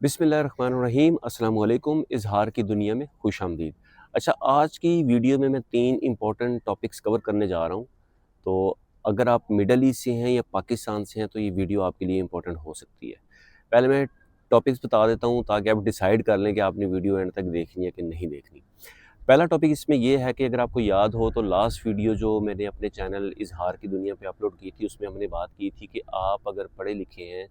बिस्मिल्लाहिर्रहमानिर्रहीम अस्सलाम वालेकुम। इजहार की दुनिया में खुश आमदीद। अच्छा, आज की वीडियो में मैं 3 इंपॉर्टेंट टॉपिक्स कवर करने जा रहा हूँ। तो अगर आप मिडल ईस्ट से हैं या पाकिस्तान से हैं तो ये वीडियो आपके लिए इंपॉर्टेंट हो सकती है। पहले मैं टॉपिक्स बता देता हूँ ताकि आप डिसाइड कर लें कि आपने वीडियो एंड तक देखनी है कि नहीं देखनी। पहला टॉपिक इसमें ये है कि अगर आपको याद हो तो लास्ट वीडियो जो मैंने अपने चैनल इजहार की दुनिया पे अपलोड की थी उसमें हमने बात की थी कि आप अगर पढ़े लिखे हैं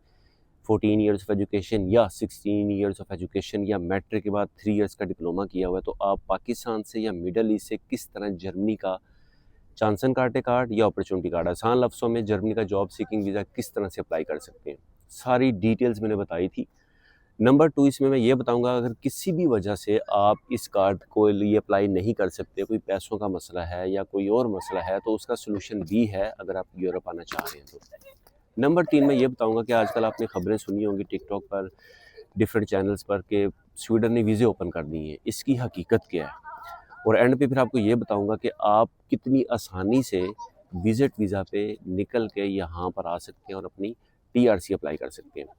14 इयर्स ऑफ एजुकेशन या 16 इयर्स ऑफ एजुकेशन या मैट्रिक के बाद 3 इयर्स का डिप्लोमा किया हुआ है तो आप पाकिस्तान से या मिडल ईस्ट से किस तरह जर्मनी का चांसन कार्टे कार्ड या अपॉर्चुनिटी कार्ड, आसान लफ्ज़ों में जर्मनी का जॉब सीकिंग वीज़ा किस तरह से अप्लाई कर सकते हैं, सारी डिटेल्स मैंने बताई थी। नंबर 2 इसमें मैं ये बताऊंगा अगर किसी भी वजह से आप इस कार्ड को लिए अप्लाई नहीं कर सकते, कोई पैसों का मसला है या कोई और मसला है, तो उसका सोल्यूशन भी है अगर आप यूरोप आना चाह रहे हैं तो। नंबर 3 मैं ये बताऊंगा कि आजकल आपने खबरें सुनी होंगी टिकटॉक पर, डिफरेंट चैनल्स पर, कि स्वीडन ने वीज़े ओपन कर दिए हैं, इसकी हकीकत क्या है। और एंड पे फिर आपको ये बताऊंगा कि आप कितनी आसानी से विजिट वीज़ा पे निकल के यहाँ पर आ सकते हैं और अपनी टीआरसी अप्लाई कर सकते हैं।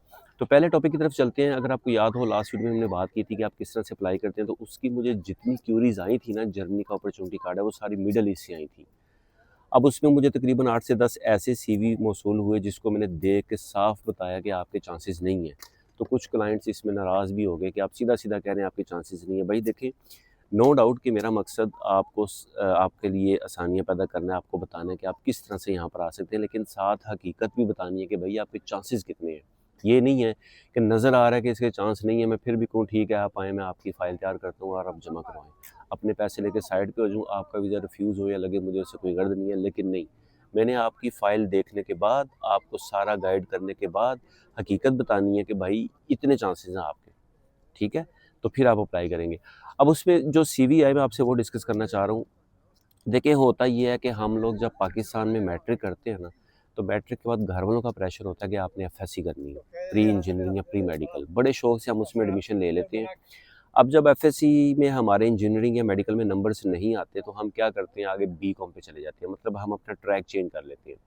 तो पहले टॉपिक की तरफ चलते हैं। अगर आपको याद हो लास्ट वीडियो में हमने बात की थी कि आप किस तरह से अप्लाई करते हैं, तो उसकी मुझे जितनी क्यूरीज आई थी ना, जर्मनी का अपॉर्चुनिटी कार्ड है वो सारी मिडल ईस्ट से आई थी। अब उसमें मुझे तकरीबन 8 से 10 ऐसे सीवी मौसूल हुए जिसको मैंने देख के साफ बताया कि आपके चांसेस नहीं है। तो कुछ क्लाइंट्स इसमें नाराज़ भी हो गए कि आप सीधा-सीधा कह रहे हैं आपके चांसेस नहीं है। भाई देखिए, नो डाउट कि मेरा मकसद आपके लिए आसानियाँ पैदा करना है, आपको बताना है कि आप किस तरह से यहाँ पर आ सकते हैं, लेकिन साथ हकीकत भी बतानी है कि भई आपके चांसेस कितने हैं। ये नहीं है कि नज़र आ रहा है कि इसके चांस नहीं है, मैं फिर भी कहूँ ठीक है आप आएँ, मैं आपकी फ़ाइल तैयार करता हूँ और आप जमा करवाएँ। अपने पैसे लेके साइड पे हो जाऊँ, आपका वीज़ा रिफ्यूज़ हो या लगे मुझे उससे कोई गर्द नहीं है, लेकिन नहीं, मैंने आपकी फ़ाइल देखने के बाद, आपको सारा गाइड करने के बाद हकीकत बतानी है कि भाई इतने चांसेस हैं आपके, ठीक है? तो फिर आप अप्लाई करेंगे। अब उसमें जो सीवी है मैं आपसे वो डिस्कस करना चाह रहा हूँ। देखिए, होता ये है कि हम लोग जब पाकिस्तान में मैट्रिक करते हैं ना, तो मैट्रिक के बाद घर वालों का प्रेशर होता है कि आपने एफएससी करनी है, प्री इंजीनियरिंग या प्री मेडिकल। बड़े शौक से हम उसमें एडमिशन ले लेते हैं। अब जब एफएससी में हमारे इंजीनियरिंग या मेडिकल में नंबर्स नहीं आते तो हम क्या करते हैं, आगे बीकॉम पे चले जाते हैं, मतलब हम अपना ट्रैक चेंज कर लेते हैं।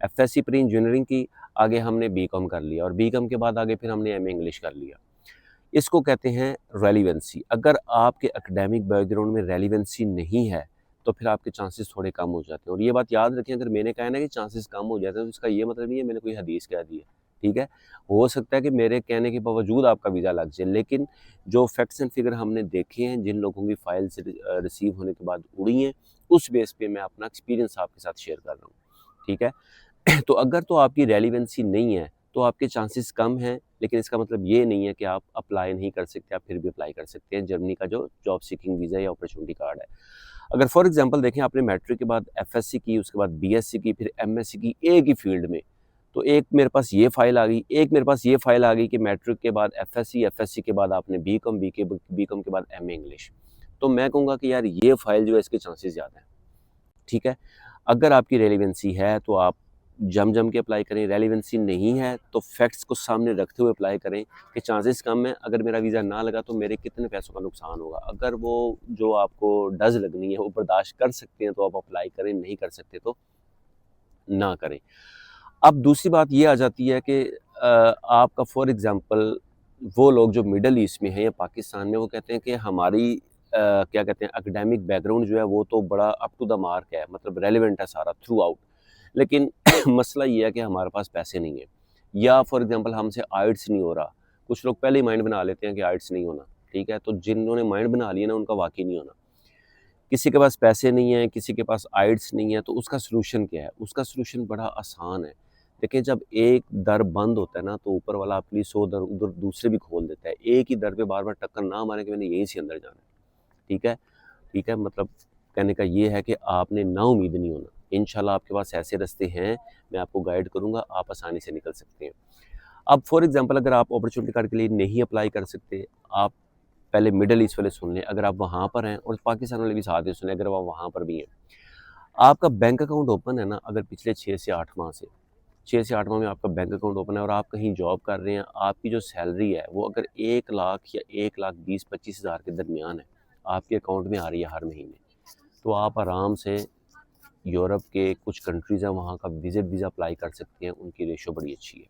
एफएससी प्री इंजीनियरिंग की, आगे हमने बीकॉम कर लिया और बीकॉम के बाद आगे फिर हमने एमए इंग्लिश कर लिया। इसको कहते हैं रेलिवेंसी। अगर आपके एकेडमिक बैकग्राउंड में रेलिवेंसी नहीं है तो फिर आपके चांसेस थोड़े कम हो जाते हैं। और ये बात याद रखें, अगर मैंने कहा है ना कि चांसेस कम हो जाते हैं तो इसका ये मतलब नहीं है मैंने कोई हदीस कह दी है, ठीक है। हो सकता है कि मेरे कहने के बावजूद आपका वीज़ा लग जाए, लेकिन जो फैक्ट्स एंड फिगर हमने देखे हैं, जिन लोगों की फाइल्स रिसीव होने के बाद उड़ी हैं, उस बेस पे मैं अपना एक्सपीरियंस आपके साथ शेयर कर रहा हूँ, ठीक है। तो अगर तो आपकी रेलिवेंसी नहीं है तो आपके चांसेस कम हैं, लेकिन इसका मतलब ये नहीं है कि आप अप्लाई नहीं कर सकते, आप फिर भी अप्लाई कर सकते हैं जर्मनी का जो जॉब सीकिंग वीज़ा या अपॉर्चुनिटी कार्ड है। अगर फॉर एग्जांपल देखें, आपने मैट्रिक के बाद एफएससी की, उसके बाद बीएससी की, फिर एमएससी की एक ही फील्ड में, तो एक मेरे पास ये फाइल आ गई, एक मेरे पास ये फाइल आ गई कि मैट्रिक के बाद एफएससी, एफएससी के बाद आपने बीकॉम, बीकॉम के बाद एमए इंग्लिश। तो मैं कहूँगा कि यार ये फाइल जो है इसके चांसेस ज़्यादा हैं, ठीक है। अगर आपकी रेलिवेंसी है तो आप जम के अप्लाई करें, रेलिवेंसी नहीं है तो फैक्ट्स को सामने रखते हुए अप्लाई करें कि चांसेस कम है, अगर मेरा वीज़ा ना लगा तो मेरे कितने पैसों का नुकसान होगा। अगर वो जो आपको डज़ लगनी है वो बर्दाश्त कर सकते हैं तो आप अप्लाई करें, नहीं कर सकते तो ना करें। अब दूसरी बात ये आ जाती है कि आपका फॉर एग्ज़ाम्पल वो लोग जो मिडल ईस्ट में हैं या पाकिस्तान में, वो कहते हैं कि हमारी क्या कहते हैं, एकेडमिक बैकग्राउंड जो है वो तो बड़ा अप टू द मार्क है, मतलब रेलेवेंट है सारा थ्रू आउट, लेकिन मसला ये है कि हमारे पास पैसे नहीं है, या फॉर एग्ज़ाम्पल हमसे आइट्स नहीं हो रहा। कुछ लोग पहले ही माइंड बना लेते हैं कि आइट्स नहीं होना, ठीक है, तो जिन्होंने माइंड बना लिया ना उनका वाक़ई नहीं होना। किसी के पास पैसे नहीं है, किसी के पास आइट्स नहीं है, तो उसका सॉल्यूशन क्या है? उसका सॉल्यूशन बड़ा आसान है। देखिए, जब एक दर बंद होता है ना तो ऊपर वाला आपके लिए 100 दर उधर दूसरे भी खोल देता है। एक ही दर पे बार-बार टक्कर ना मारें कि मैंने यहीं से अंदर जाना है, ठीक है? ठीक है, मतलब कहने का ये है कि आपने नाउम्मीद नहीं होना। इंशाल्लाह आपके पास ऐसे रास्ते हैं, मैं आपको गाइड करूँगा, आप आसानी से निकल सकते हैं। अब फॉर एग्ज़ाम्पल अगर आप अपॉर्च्युनिटी कार्ड के लिए नहीं अप्लाई कर सकते, आप पहले मिडल ईस्ट वाले सुन लें, अगर आप वहाँ पर हैं, और पाकिस्तान वाले भी साथ ही सुन लें अगर आप वहाँ पर भी हैं। आपका बैंक अकाउंट ओपन है ना, अगर पिछले 6 से 8 माह से, 6 से 8 माह में आपका बैंक अकाउंट ओपन है और आप कहीं जॉब कर रहे हैं, आपकी जो सैलरी है वो अगर 1 लाख या 1,20,25 हज़ार के दरमियान है, आपके अकाउंट में आ रही है हर महीने, तो आप आराम से यूरोप के कुछ कंट्रीज़ हैं वहाँ का विज़िट वीज़ा अप्लाई कर सकते हैं, उनकी रेशो बड़ी अच्छी है।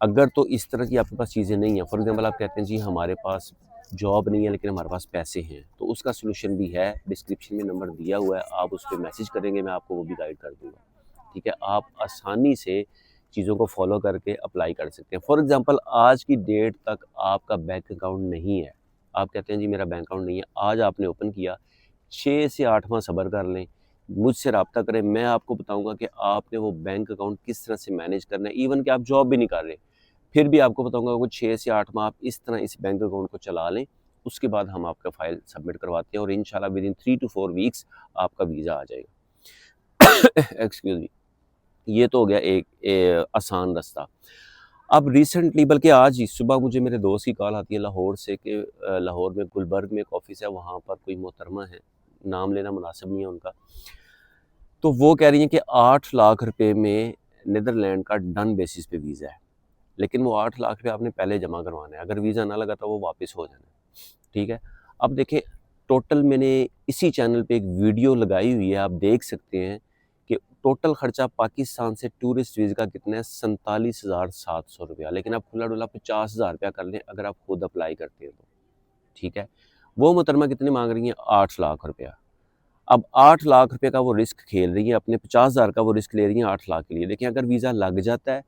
अगर तो इस तरह की आपके पास चीज़ें नहीं हैं, फॉर एग्जांपल आप कहते हैं जी हमारे पास जॉब नहीं है लेकिन हमारे पास पैसे हैं, तो उसका सॉल्यूशन भी है, डिस्क्रिप्शन में नंबर दिया हुआ है, आप उस पे मैसेज करेंगे, मैं आपको वो भी गाइड कर दूँगा। ठीक है? आप आसानी से चीज़ों को फॉलो करके अप्लाई कर सकते हैं। फॉर एग्जांपल आज की डेट तक आपका बैंक अकाउंट नहीं है, आप कहते हैं जी मेरा बैंक अकाउंट नहीं है, आज आपने ओपन किया, 6 से 8 माह सब्र कर लें, मुझसे राब्ता करें, मैं आपको बताऊँगा कि आपने वो बैंक अकाउंट किस तरह से मैनेज करना है, इवन कि आप जॉब भी नहीं कर रहे, फिर भी आपको बताऊँगा वो 6 से 8 माह आप इस तरह इस बैंक अकाउंट को चला लें, उसके बाद हम आपका फ़ाइल सबमिट करवाते हैं और इंशाल्लाह विदिन 3 टू 4 वीक्स आपका वीज़ा आ जाएगा। Excuse me. ये तो हो गया एक आसान रास्ता। अब रिसेंटली बल्कि आज ही सुबह मुझे मेरे दोस्त की कॉल आती है लाहौर से कि लाहौर में गुलबर्ग में एक ऑफ़िस है, वहाँ पर कोई मोहतरमा है, नाम लेना मुनासिब नहीं है उनका। तो वो कह रही हैं कि 8 लाख रुपए में नीदरलैंड का डन बेसिस पे वीज़ा है। लेकिन वो 8 लाख रुपए आपने पहले जमा करवाना है, अगर वीज़ा ना लगा तो वो वापस हो जाना है, ठीक है? अब देखें टोटल मैंने इसी चैनल पे एक वीडियो लगाई हुई है, आप देख सकते हैं कि टोटल खर्चा पाकिस्तान से टूरिस्ट वीज़ा का कितना है 47,700 रुपया, लेकिन आप खुला-डुला 50,000 रुपया कर लें अगर आप खुद अप्लाई करते हैं तो, ठीक है? वो मोहतरमा कितने माँग रही हैं 8 लाख रुपया। अब 8 लाख रुपए का वो रिस्क खेल रही हैं, अपने 50,000 का वो रिस्क ले रही हैं 8 लाख के लिए। देखिए अगर वीज़ा लग जाता है,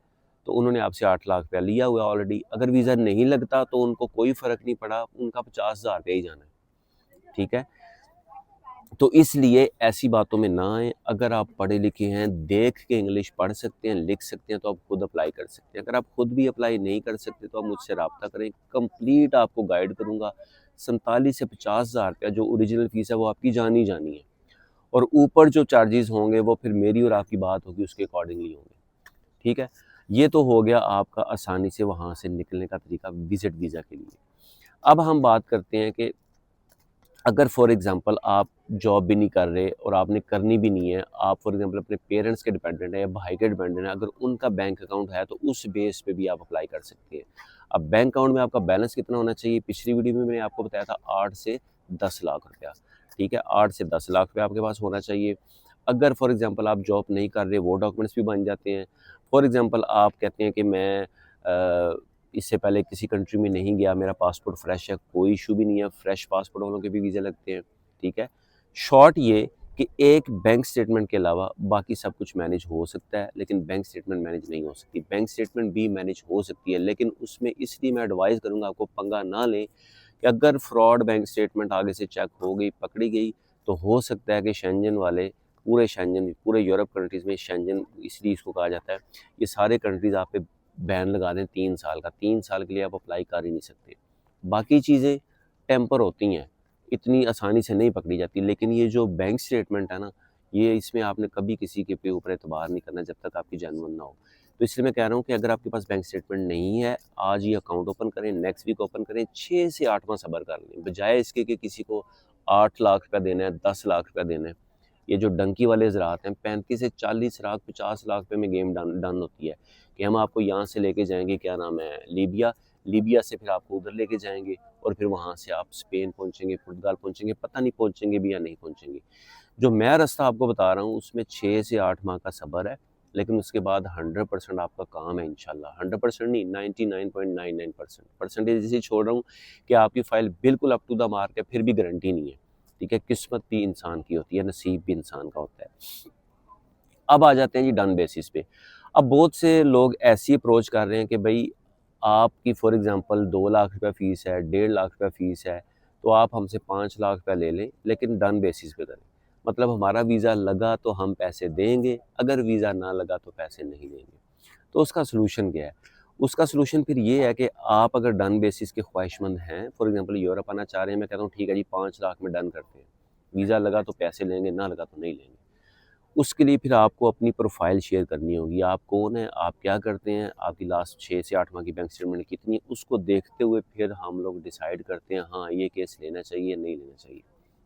तो उन्होंने आपसे 8 लाख रुपया लिया हुआ है ऑलरेडी। अगर वीज़ा नहीं लगता तो उनको कोई फ़र्क नहीं पड़ा, उनका 50,000 रुपया ही जाना है, ठीक है? तो इसलिए ऐसी बातों में ना आएँ। अगर आप पढ़े लिखे हैं, देख के इंग्लिश पढ़ सकते हैं, लिख सकते हैं, तो आप खुद अप्लाई कर सकते हैं। अगर आप खुद भी अप्लाई नहीं कर सकते, तो आप मुझसे राब्ता करें, कंप्लीट आपको गाइड करूँगा। 47 से 50,000 रुपया जो ओरिजिनल फ़ीस है, वो आपकी जानी जानी है। और ऊपर जो चार्जेस होंगे वो फिर मेरी और आपकी बात होगी उसके अकॉर्डिंगली होंगे, ठीक है? ये तो हो गया आपका आसानी से वहाँ से निकलने का तरीका विज़िट वीज़ा के लिए। अब हम बात करते हैं कि अगर फॉर एग्ज़ाम्पल आप जॉब भी नहीं कर रहे और आपने करनी भी नहीं है, आप फॉर एग्ज़ाम्पल अपने पेरेंट्स के डिपेंडेंट हैं या भाई के डिपेंडेंट हैं, अगर उनका बैंक अकाउंट है तो उस बेस पे भी आप अप्लाई कर सकते हैं। अब बैंक अकाउंट में आपका बैलेंस कितना होना चाहिए? पिछली वीडियो में मैंने आपको बताया था 8 से 10 लाख रुपया, ठीक है? 8 से 10 लाख रुपया आपके पास होना चाहिए। अगर फॉर एग्ज़ाम्पल आप जॉब नहीं कर रहे, वो डॉक्यूमेंट्स भी बन जाते हैं। फॉर एग्ज़ाम्पल आप कहते हैं कि मैं इससे पहले किसी कंट्री में नहीं गया, मेरा पासपोर्ट फ्रेश है, कोई इशू भी नहीं है, फ्रेश पासपोर्ट वालों के भी वीज़ा लगते हैं, ठीक है? शॉर्ट ये कि एक बैंक स्टेटमेंट के अलावा बाकी सब कुछ मैनेज हो सकता है, लेकिन बैंक स्टेटमेंट मैनेज नहीं हो सकती। बैंक स्टेटमेंट भी मैनेज हो सकती है, लेकिन उसमें इसलिए मैं एडवाइस करूँगा आपको पंगा ना लें कि अगर फ्रॉड बैंक स्टेटमेंट आगे से चेक हो गई, पकड़ी गई, तो हो सकता है कि शेंजन वाले पूरे यूरोप कंट्रीज़ में शेंजन इसलिए इसको कहा जाता है, ये सारे कंट्रीज़ आप पे बैन लगा दें 3 साल का, 3 साल के लिए आप अप्लाई कर ही नहीं सकते। बाकी चीज़ें टेम्पर होती हैं, इतनी आसानी से नहीं पकड़ी जाती, लेकिन ये जो बैंक स्टेटमेंट है ना, ये इसमें आपने कभी किसी के पे ऊपर एतबार नहीं करना जब तक आपकी जेन्युइन ना हो। तो इसलिए मैं कह रहा हूँ कि अगर आपके पास बैंक स्टेटमेंट नहीं है, आज ही अकाउंट ओपन करें, नेक्स्ट वीक ओपन करें, 6 से 8 माह सब्र कर लें। बजाय इसके कि किसी को 8 लाख रुपया देना है, 10 लाख रुपया देना है, ये जो डंकी वाले ज़रात हैं 35 से 40 लाख 50 लाख रुपए में गेम डन डन होती है कि हम आपको यहाँ से लेके जाएँगे क्या नाम है लीबिया, लीबिया से फिर आपको उधर लेके जाएँगे और फिर वहाँ से आप स्पेन पहुँचेंगे, पुर्तगाल पहुँचेंगे, पता नहीं पहुँचेंगे भी या नहीं पहुँचेंगे। जो मैं रास्ता आपको बता रहा हूँ उसमें 6 से 8 माह का सब्र है, लेकिन उसके बाद 100% आपका काम है इंशाल्लाह। 100% नहीं 99.99% परसेंटेज इसे छोड़ रहा हूँ कि आपकी फ़ाइल बिल्कुल अप टू द मार्क है, फिर भी गारंटी नहीं है। ठीक है? किस्मत भी इंसान की होती है, नसीब भी इंसान का होता है। अब आ जाते हैं जी डन बेसिस पे। अब बहुत से लोग ऐसी अप्रोच कर रहे हैं कि भई आपकी फॉर एग्ज़ाम्पल 2 लाख रुपया फ़ीस है, 1.5 लाख रुपया फ़ीस है, तो आप हमसे 5 लाख रुपया ले लें, लेकिन डन बेसिस पे करें। मतलब हमारा वीज़ा लगा तो हम पैसे देंगे, अगर वीज़ा ना लगा तो पैसे नहीं देंगे। तो उसका सॉल्यूशन क्या है? उसका सॉल्यूशन फिर ये है कि आप अगर डन बेसिस के ख्वाहिशमंद हैं, फॉर एग्ज़ाम्पल यूरोप आना चाह रहे हैं, मैं कहता हूँ ठीक है जी 5 लाख में डन करते हैं। वीज़ा लगा तो पैसे लेंगे, ना लगा तो नहीं लेंगे। उसके लिए फिर आपको अपनी प्रोफ़ाइल शेयर करनी होगी। आप कौन हैं? आप क्या करते हैं? आपकी लास्ट 6 से 8 माह की बैंक स्टेटमेंट कितनी है? उसको देखते हुए फिर हम लोग डिसाइड करते हैं, हाँ, ये केस लेना चाहिए, नहीं लेना चाहिए।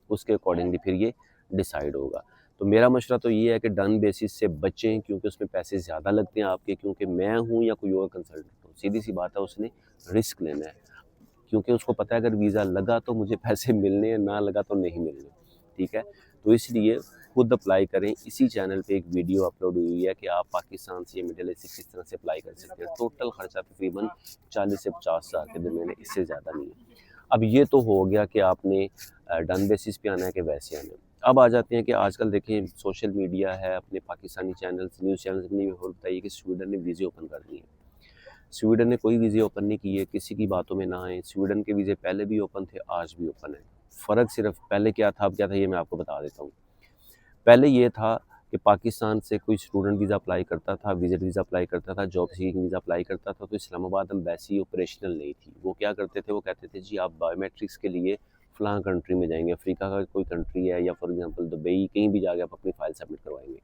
उसके अकॉर्डिंगली फिर ये डिसाइड होगा। तो मेरा मशवरा तो ये है कि डन बेसिस से बचें क्योंकि उसमें पैसे ज़्यादा लगते हैं आपके क्योंकि मैं हूँ या कोई और कंसल्टेंट हो। सीधी-सी बात है उसने रिस्क लेना है। क्योंकि उसको पता है अगर वीज़ा लगा तो मुझे पैसे मिलने हैं, ना लगा तो नहीं मिलने। ठीक है? तो इसलिए खुद अप्लाई करें। इसी चैनल पे एक वीडियो अपलोड हुई है कि आप पाकिस्तान से या मिडिल ईस्ट से किस तरह से अप्लाई कर सकते हैं। टोटल खर्चा तकरीबन 40 से 50 हज़ार के दरमियान है, इससे ज़्यादा नहीं है। अब ये तो हो गया कि आपने डन बेसिस पे आना है कि वैसे आना है। अब आ जाते हैं कि आजकल देखें सोशल मीडिया है, अपने पाकिस्तानी चैनल्स, न्यूज़ चैनल्स ने और बताइए कि स्वीडन ने वीज़े ओपन कर दिए हैं। स्वीडन ने कोई वीज़े ओपन नहीं किए, किसी की बातों में ना आए। स्वीडन के वीज़े पहले भी ओपन थे, आज भी ओपन है। फ़र्क सिर्फ पहले क्या था, अब क्या था, ये मैं आपको बता देता हूँ। पहले ये था कि पाकिस्तान से कोई स्टूडेंट वीज़ा अप्लाई करता था, विज़िट वीज़ा अप्लाई करता था, जॉब सीकिंग वीज़ा अप्लाई करता था, तो इस्लामाबाद एम्बेसी ऑपरेशनल नहीं थी। वो क्या करते थे, वो कहते थे जी आप बायोमेट्रिक्स के लिए फ़लाँ कंट्री में जाएँगे, अफ्रीका का कोई कंट्री है या फॉर एग्ज़ाम्पल दुबई, कहीं भी जाके आप अपनी फ़ाइल सबमिट करवाएँगे।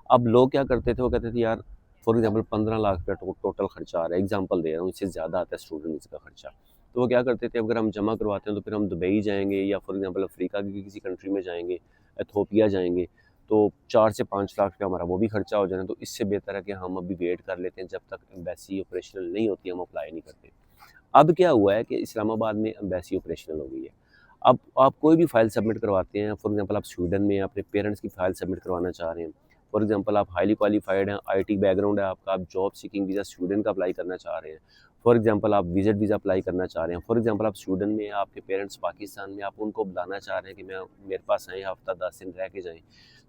अब लोग क्या करते थे, वो कहते थे यार फॉर एग्ज़ाम्पल 15 लाख रुपया टोटल खर्चा आ रहा है, एग्ज़ाम्पल दे रहा हूँ, इससे ज़्यादा आता है स्टूडेंट वीज़ा का खर्चा। तो वो क्या करते थे, अगर हम जमा करवाते हैं तो फिर हम दुबई जाएँगे या फॉर एग्ज़ाम्पल अफ्रीका की किसी कंट्री में जाएँगे, एथियोपिया जाएँगे, तो 4 से 5 लाख रुपया हमारा वो भी खर्चा हो जाना। तो इससे बेहतर है कि हम अभी वेट कर लेते हैं, जब तक एम्बेसी ऑपरेशनल नहीं होती हम अप्लाई नहीं करते। अब क्या हुआ है कि इस्लामाबाद में एम्बेसी ऑपरेशनल हो गई है। अब आप कोई भी फ़ाइल सबमिट करवाते हैं, फॉर एग्ज़ाम्पल आप स्वीडन में अपने पेरेंट्स की फ़ाइल सबमिट करवाना चाह रहे हैं, फॉर एग्ज़ाम्पल आप हाइली क्वालिफ़ाइड हैं, आईटी बैकग्राउंड है आपका, आप जॉब सीकिंग वीज़ा स्वीडन का अप्लाई करना चाह रहे हैं, फॉर एग्ज़ाम्पल आप विज़िट वीज़ा अप्लाई करना चाह रहे हैं, फॉर एग्ज़ाम्पल आप स्वीडन में हैं, आपके पेरेंट्स पाकिस्तान में, आप उनको बुलाना चाह रहे हैं कि मैं मेरे पास आएँ, हफ़्ता 10 दिन रह के जाएँ।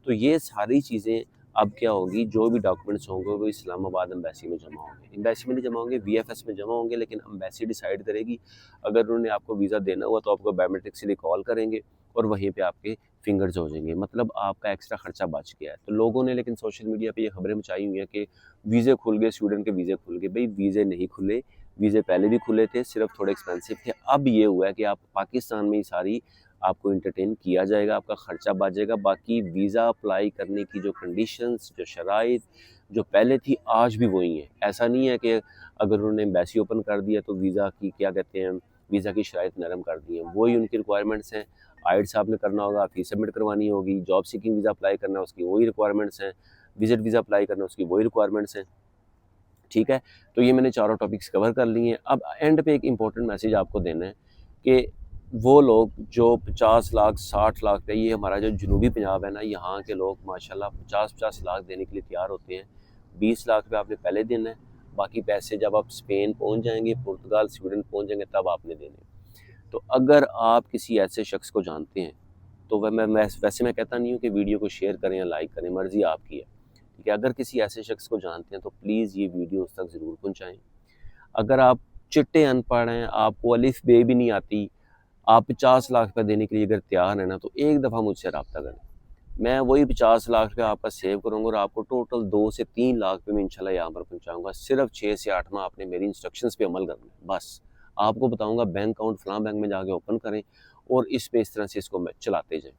तो ये सारी चीज़ें अब क्या होगी, जो भी डॉक्यूमेंट्स होंगे वो इस्लामाबाद एम्बेसी में जमा होंगे। एम्बेसी में नहीं जमा होंगे, वीएफएस में जमा होंगे, लेकिन एम्बेसी डिसाइड करेगी। अगर उन्होंने आपको वीज़ा देना हुआ तो आपको बायोमेट्रिक्स के लिए कॉल करेंगे और वहीं पे आपके फिंगर्स हो जाएंगे, मतलब आपका एक्स्ट्रा खर्चा बच गया है। तो लोगों ने लेकिन सोशल मीडिया पे ये खबरें मचाई हुई हैं कि वीज़े खुल गए, स्वीडन के वीज़े खुल गए। भाई वीज़े नहीं खुले, वीज़े पहले भी खुले थे, सिर्फ थोड़े एक्सपेंसिव थे। अब ये हुआ है कि आप पाकिस्तान में ही सारी आपको एंटरटेन किया जाएगा, आपका खर्चा बच जाएगा। बाकी वीज़ा अप्लाई करने की जो कंडीशंस, जो शराइत जो पहले थी, आज भी वही हैं। ऐसा नहीं है कि अगर उन्होंने एम्बेसी ओपन कर दिया तो वीज़ा की क्या कहते हैं, वीज़ा की शराइत नरम कर दी हैं। वही उनकी रिक्वायरमेंट्स हैं। आइल्स आपने करना होगा, फ़ीस सबमिट करवानी होगी, जॉब सीकिंग वीज़ा अप्लाई करना है उसकी वही रिक्वायरमेंट्स हैं, विज़िट वीज़ा अप्लाई करना है उसकी वही रिक्वायरमेंट्स हैं। ठीक है? तो ये मैंने चारों टॉपिक्स कवर कर लिए हैं। अब एंड पे एक इम्पोर्टेंट मैसेज आपको देना है कि वो लोग जो 50 लाख, 60 लाख का, ये हमारा जो जनूबी पंजाब है ना, यहाँ के लोग माशाल्लाह 50-50 लाख देने के लिए तैयार होते हैं। 20 लाख रुपये आपने पहले देना है, बाकी पैसे जब आप स्पेन पहुँच जाएँगे, पुर्तगाल, स्वीडन पहुँच जाएँगे, तब आपने देने हैं। तो अगर आप किसी ऐसे शख्स को जानते हैं, तो वैसे मैं कहता नहीं हूँ कि वीडियो को शेयर करें या लाइक करें, मर्ज़ी आपकी है। ठीक है? अगर किसी ऐसे शख्स को जानते हैं तो प्लीज़ ये वीडियो उस तक ज़रूर पहुँचाएँ। अगर आप चिट्टे अनपढ़ हैं, आपको अलिफ बे भी नहीं आती, आप 50 लाख रुपए देने के लिए अगर तैयार हैं ना, तो एक दफ़ा मुझसे रब्ता करें। मैं वही 50 लाख रुपए आपका सेव करूँगा और आपको टोटल 2 से 3 लाख रुपए में इंशाल्लाह यहाँ पर पहुँचाऊँगा। सिर्फ 6 से 8 माह आपने मेरी इंस्ट्रक्शंस पे अमल करना है, बस। आपको बताऊँगा बैंक अकाउंट फलाँ बैंक में जाके ओपन करें और इस तरह से इसको चलाते जाएँ।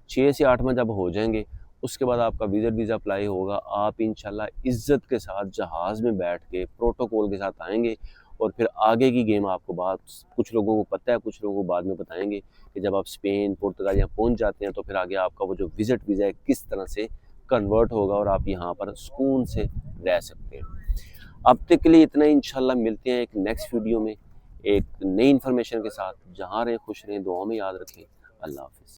6 से 8 माह जब हो जाएँगे, उसके बाद आपका विज़िट वीज़ा अप्लाई होगा। आप इंशाल्लाह इज़्ज़त के साथ जहाज़ में बैठ के प्रोटोकॉल के साथ आएँगे और फिर आगे की गेम आपको बात कुछ लोगों को पता है, कुछ लोगों को बाद में बताएँगे कि जब आप स्पेन, पुर्तगाल यहाँ पहुँच जाते हैं तो फिर आगे आपका वो जो विज़िट वीज़ा है किस तरह से कन्वर्ट होगा और आप यहाँ पर सुकून से रह सकते हैं। अब तक के लिए इतना ही, इंशाल्लाह मिलते हैं एक नेक्स्ट वीडियो में, एक नई इन्फॉर्मेशन के साथ। जहाँ रहें खुश रहें, दुआओं में याद रखें। अल्लाह हाफ़िज़।